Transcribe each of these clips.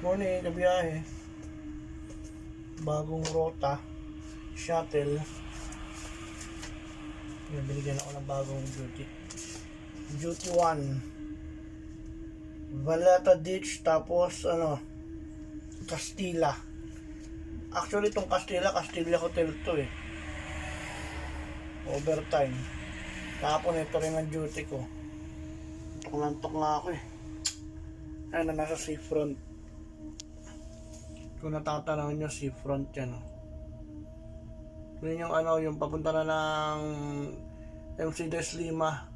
Morning, kabiyahe. Bagong rota. Shuttle. Yan, binigyan ako ng bagong duty. Duty 1. Valletta Ditch, tapos Castilla. Actually, itong Castilla Hotel to eh. Overtime. Tapos ito rin ang duty ko. Tok nga ako eh. Ayun na, nasa seafront. Kung natatanaw nyo, seafront yan. Yun yung yung papunta na ng MC Des Lima.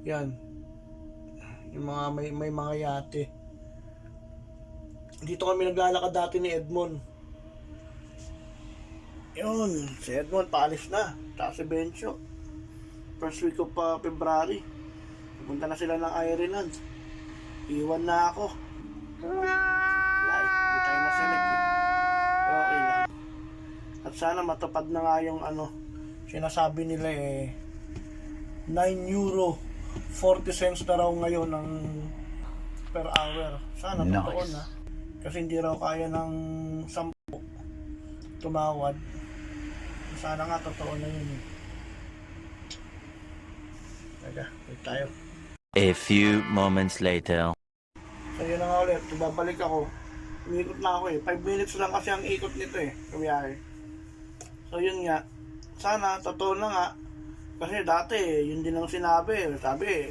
Yan. Yung mga may mga yate. Dito kami naglalakad dati ni Edmond. Yun, si Edmond paalis na. Tsaka si Bencho. First week of February. Pupunta na sila ng Ireland. Iwan na ako. Hindi tayo na-select eh. Pero okay lang. At sana matupad na nga yung sinasabi nila eh, 9 euro 40 cents na raw ngayon ng per hour. Sana totoo na. Kasi hindi raw kaya ng 10 tumawad. Sana nga totoo na yun eh. Teka, wait tayo. A few moments later. So yun na nga ulit, babalik ako. Umikot na ako eh. 5 minutes lang kasi ang ikot nito eh. Kabiyahe. So yun nga. Sana, totoo na nga. Kasi dati, yun din ang sinabi. Sabi,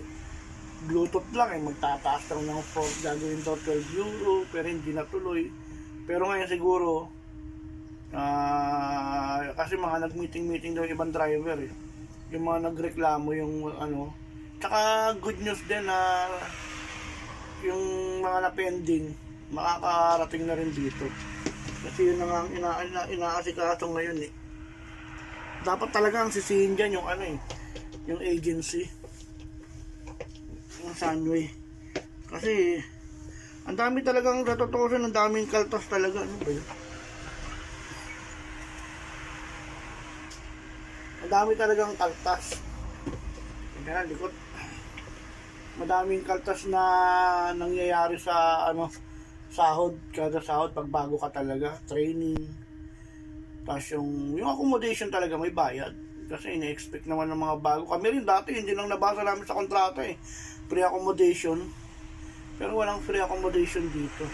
Bluetooth lang eh. Magtataas lang ng gagawin to 12 euro. Pero hindi natuloy. Pero ngayon siguro, kasi mga nag-meeting daw ibang driver eh. Yung mga nagreklamo yung Tsaka good news din na yung mga na-pending makakarating na rin dito. Kasi yun na nga inaasikaso ngayon eh. Dapat talaga ang sisihin dyan yung yung agency, yung Sunway. Kasi ang dami talagang natutusan, ang daming kaltas talaga. Ano ba yun? Ang dami talagang kaltas. Kaya likot. Madaming kaltas na nangyayari sa sahod, kada sahod pag bago ka talaga, training. Tapos yung accommodation talaga may bayad. Kasi ina-expect naman ng mga bago. Kami rin dati, hindi lang nabasa namin sa kontrata eh. Free accommodation. Pero walang free accommodation dito.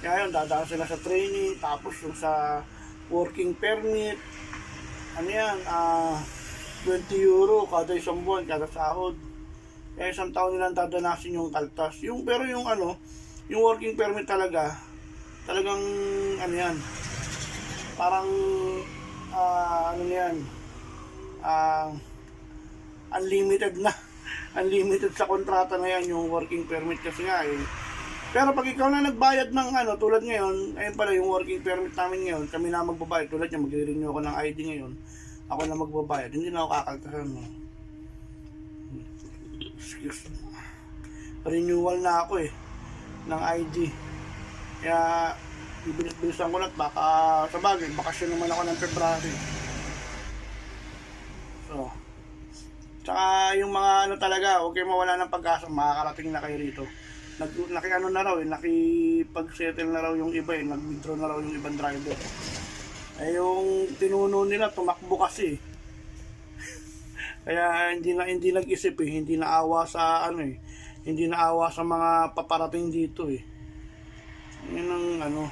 Kaya yun, dadaan sila sa training, tapos yung sa working permit. Ano yan, 20 euro kada isang buwan, kada sahod. Kaya isang taon nilang dadanasin yung kaltas. Pero yung yung working permit talagang yan, parang unlimited na. Unlimited sa kontrata na yan yung working permit kasi nga eh. Pero pag ikaw na nagbayad ng tulad ngayon, ayun pala yung working permit namin ngayon, kami na magbabayad. Tulad niya, magre-renew ako ng ID ngayon. Ako na magbabayad, hindi na ako kakaltasan mo. Excuse me. Renewal na ako eh ng ID. Kaya bibilis-bilisan ko lang, baka sa bagay, bakasyon naman ako ng February. So, tsaka yung mga talaga, huwag kayo mawala ng pag-asa, makakarating na kayo rito. Nakipag-settle na raw yung iba eh, nag-withdraw na raw yung ibang driver. Eh yung tinuno nila tumakbo kasi. Kaya hindi nag-isip eh, hindi naawa sa hindi naawa sa mga paparating dito eh. Yun ang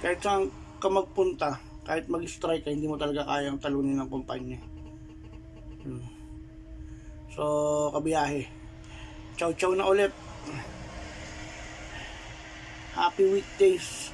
kahit saan ka magpunta, kahit mag-strike ka, hindi mo talaga kayang talunin ng kumpanya. So, kabiyahe. Ciao na ulit. Happy weekdays.